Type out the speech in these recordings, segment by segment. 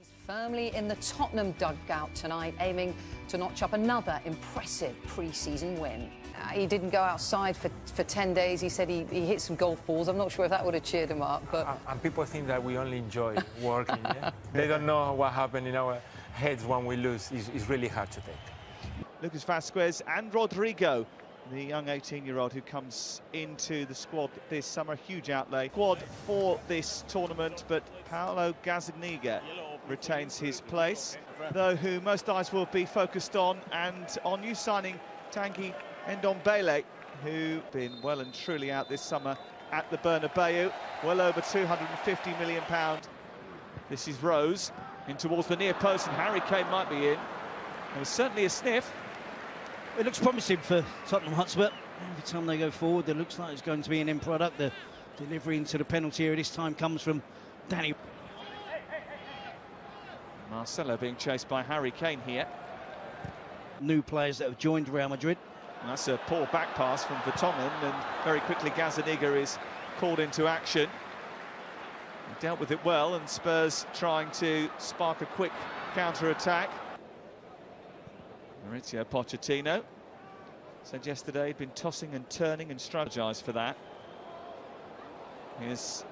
He's firmly in the Tottenham dugout tonight, aiming to notch up another impressive pre-season win. He didn't go outside for 10 days. He said he hit some golf balls. I'm not sure if that would have cheered him up. But and people think that we only enjoy working. Yeah? They don't know what happened in our heads when we lose. It's really hard to take. Lucas Vazquez and Rodrigo, the young 18-year-old who comes into the squad this summer. Huge outlay squad for this tournament, but Paolo Gazzaniga retains his place, though who most eyes will be focused on, and on new signing Tanguy Ndombele, who been well and truly out this summer at the Bernabeu, well over £250 million. This is Rose in towards the near post, and Harry Kane might be in. There was certainly a sniff. It looks promising for Tottenham Hotspur. Every time they go forward, it looks like it's going to be an end product. The delivery into the penalty area this time comes from Danny. Marcelo being chased by Harry Kane here. New players that have joined Real Madrid. And that's a poor back pass from Vertonghen, and very quickly Gazzaniga is called into action. He dealt with it well, and Spurs trying to spark a quick counter-attack. Mauricio Pochettino said yesterday he'd been tossing and turning and strategized for that. Here's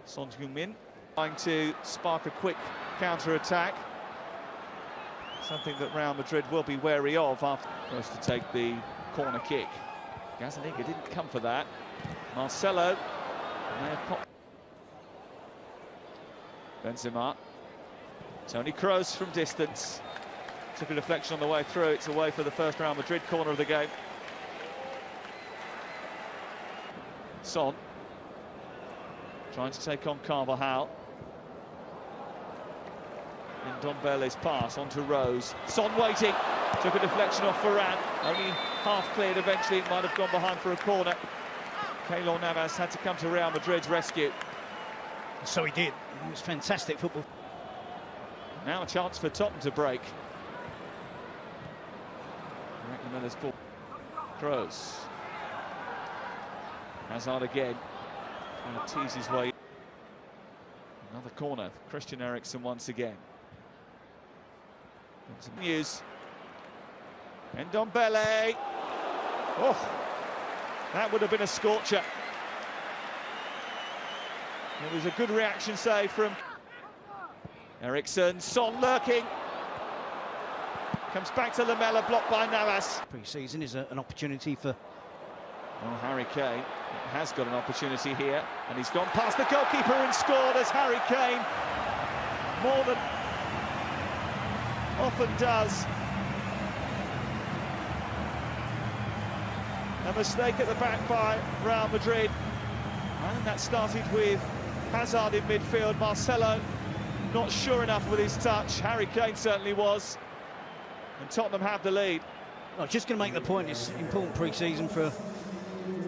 Son Heung-min trying to spark a quick counter-attack. Something that Real Madrid will be wary of after first to take the corner kick. Gazzaniga didn't come for that. Marcelo may have popped. Benzema. Toni Kroos from distance. Took a deflection on the way through. It's away for the first Real Madrid corner of the game. Son trying to take on Carvajal. Ndombele's pass onto Rose. Son waiting. Took a deflection off Varane. Only half cleared. Eventually it might have gone behind for a corner. Keylor Navas had to come to Real Madrid's rescue. So he did. It was fantastic football. Now a chance for Tottenham to break. Miller's ball. Kroos. Hazard again. Trying to tease his way. Another corner. Christian Eriksen once again. Some news. Ndombele. Oh, that would have been a scorcher. It was a good reaction save from Eriksen. Son lurking. Comes back to Lamela, blocked by Navas. Pre-season is an opportunity for... Well, Harry Kane has got an opportunity here, and he's gone past the goalkeeper and scored as Harry Kane more than often does. A mistake at the back by Real Madrid. And that started with Hazard in midfield. Marcelo not sure enough with his touch. Harry Kane certainly was. And Tottenham have the lead. I was just going to make the point, it's important pre-season for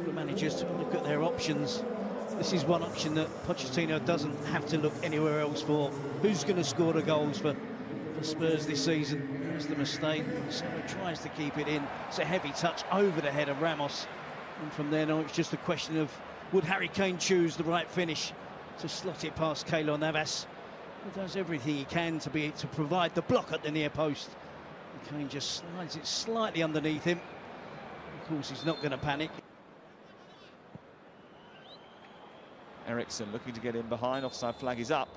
the managers to look at their options. This is one option that Pochettino doesn't have to look anywhere else for. Who's going to score the goals for Spurs this season? There's the mistake. So he tries to keep it in. It's a heavy touch over the head of Ramos. And from there on, it's just a question of would Harry Kane choose the right finish to slot it past Keylor Navas, who does everything he can to provide the block at the near post. Kane just slides it slightly underneath him. Of course, he's not going to panic. Eriksen looking to get in behind. Offside flag is up.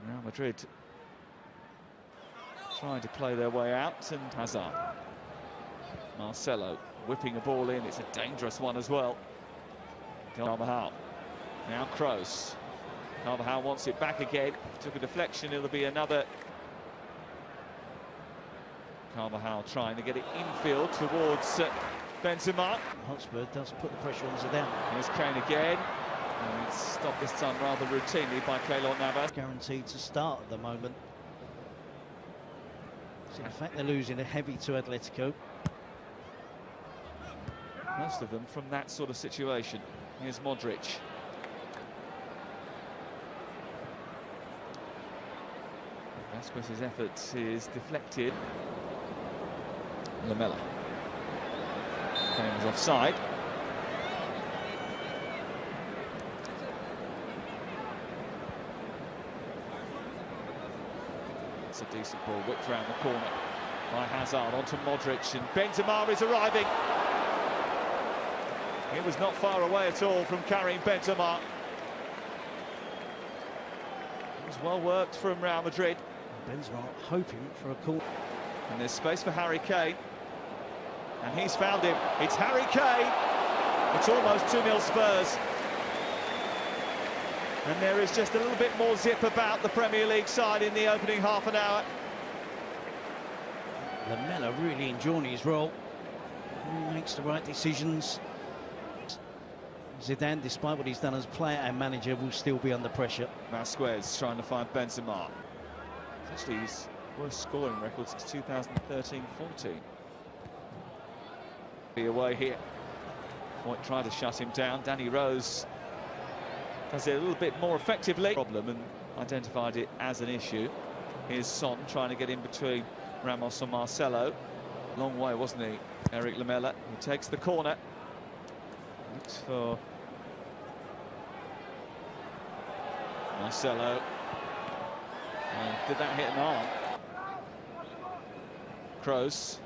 Real Madrid trying to play their way out, and Hazard. Marcelo whipping a ball in. It's a dangerous one as well. Carvajal. Now Kroos. Carvajal wants it back again. Took a deflection. It'll be another. Carvajal trying to get it infield towards Benzema. Hotspur does put the pressure on Zidane. Here's Kane again. And it's stopped this time rather routinely by Keylor Navas. Guaranteed to start at the moment. So in fact, they're losing a heavy to Atletico. Most of them from that sort of situation. Here's Modric. Vazquez's effort is deflected. Lamela. Kane was offside. That's a decent ball, whipped around the corner by Hazard onto Modric, and Benzema is arriving. It was not far away at all from Karim Benzema. It was well worked from Real Madrid. Benzema hoping for a call. And there's space for Harry Kane. And he's found him. It's Harry Kane. It's almost 2-0 Spurs. And there is just a little bit more zip about the Premier League side in the opening half an hour. Lionel really enjoying his role. He makes the right decisions. Zidane, despite what he's done as player and manager, will still be under pressure. Vasquez trying to find Benzema. It's actually his worst scoring record since 2013-14. Be away here. Foyt tried to shut him down. Danny Rose does it a little bit more effectively. Problem, and identified it as an issue. Here's Son trying to get in between Ramos and Marcelo. Long way, wasn't he? Eric Lamela, who takes the corner. Looks for Marcelo. And did that hit an arm? Kroos.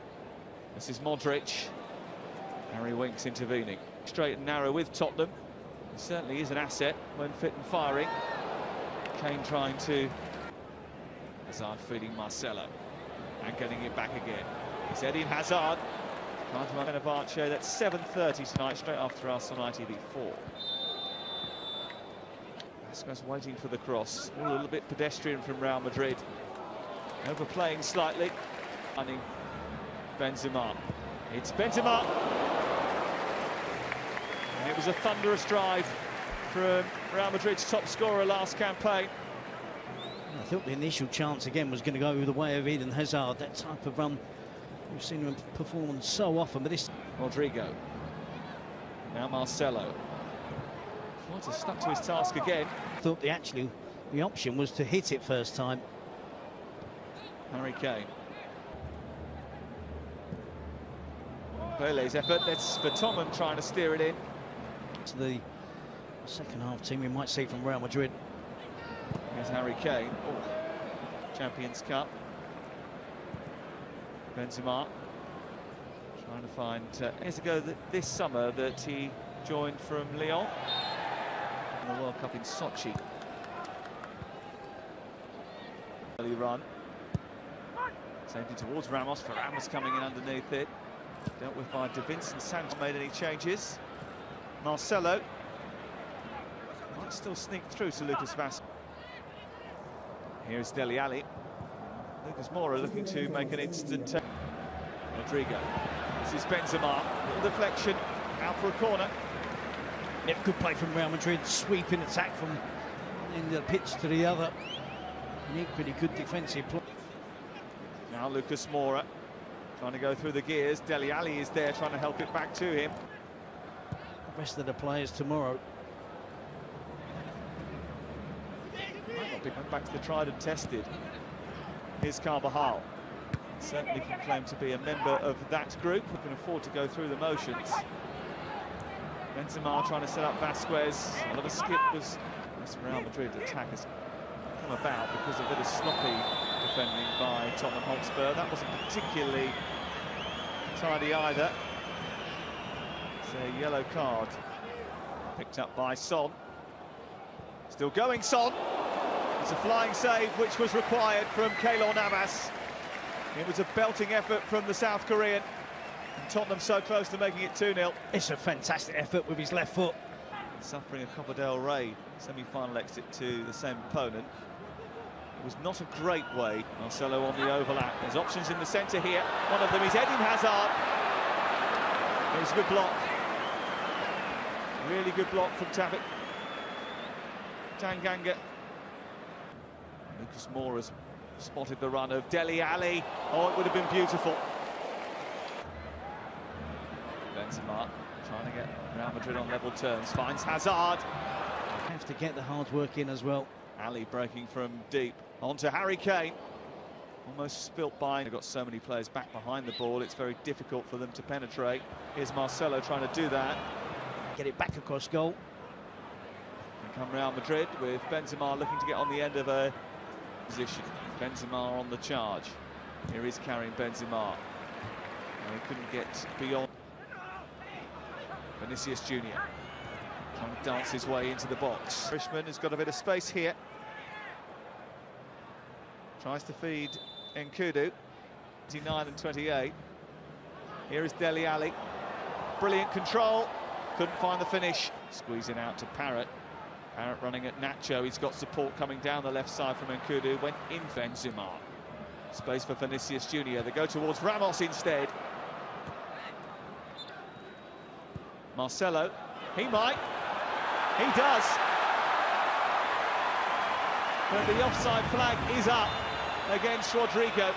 This is Modric. Harry Winks intervening. Straight and narrow with Tottenham. He certainly is an asset when fit and firing. Kane trying to... Hazard feeding Marcelo. And getting it back again. It's Eden Hazard. Can't run in a Fenerbahce. That's 7:30 tonight, straight after Arsenal ITV 4. Vasquez waiting for the cross. All a little bit pedestrian from Real Madrid. Overplaying slightly. Finding Benzema. It's Benzema. And it was a thunderous drive from Real Madrid's top scorer last campaign. I thought the initial chance again was going to go the way of Eden Hazard. That type of run we've seen him perform so often, but this... Rodrigo. Now Marcelo. Foyt has stuck to his task again. I thought the option was to hit it first time. Harry Kane. Pele's effort. That's for Tottenham trying to steer it in. To the second half team we might see from Real Madrid. Here's Harry Kane. Oh. Champions Cup. Benzema trying to find... years ago this summer that he joined from Lyon in the World Cup in Sochi. Early run. Saved it towards Ramos, for Ramos coming in underneath it. Dealt with by De Vincent. Sanchez made any changes. Marcelo might still sneak through to Lucas Vasquez. Here's Dele Alli. Lucas Moura looking to make an instant... Rodrigo. This is Benzema. Little deflection. Out for a corner. Yep, good play from Real Madrid. Sweeping attack from one end of the pitch to the other. And equally good defensive play. Now Lucas Moura trying to go through the gears. Dele Alli is there trying to help it back to him. The rest of the players tomorrow. Might not be going back to the tried and tested. Here's Carvajal. Certainly can claim to be a member of that group who can afford to go through the motions. Benzema trying to set up Vasquez. Another skip was... This Real Madrid attack has come about because of a bit of sloppy defending by Tottenham Hotspur. That wasn't particularly tidy either. It's a yellow card picked up by Son. Still going, Son. It's a flying save which was required from Keylor Navas. It was a belting effort from the South Korean. And Tottenham so close to making it 2-0. It's a fantastic effort with his left foot. Suffering a Copa del Rey semi-final exit to the same opponent. It was not a great way. Marcelo on the overlap. There's options in the centre here. One of them is Eden Hazard. It was a good block. Really good block from Tanganga. Lucas Moura's spotted the run of Dele Alli. Oh, it would have been beautiful. Benzema trying to get Real Madrid on level terms. Finds Hazard. Have to get the hard work in as well. Ali breaking from deep. On to Harry Kane. Almost spilt by. They've got so many players back behind the ball. It's very difficult for them to penetrate. Here's Marcelo trying to do that. Get it back across goal. And come Real Madrid with Benzema looking to get on the end of a position. Benzema on the charge. Here is Karim Benzema. And he couldn't get beyond. Vinicius Junior trying to dance his way into the box. Irishman has got a bit of space here. Tries to feed Nkudu. 29 and 28. Here is Dele Alli. Brilliant control. Couldn't find the finish. Squeezing out to Parrott. Parrott running at Nacho. He's got support coming down the left side from Nkudu. Went in Benzema. Space for Vinicius Junior. They go towards Ramos instead. Marcelo. He might. He does. But the offside flag is up against Rodrigo.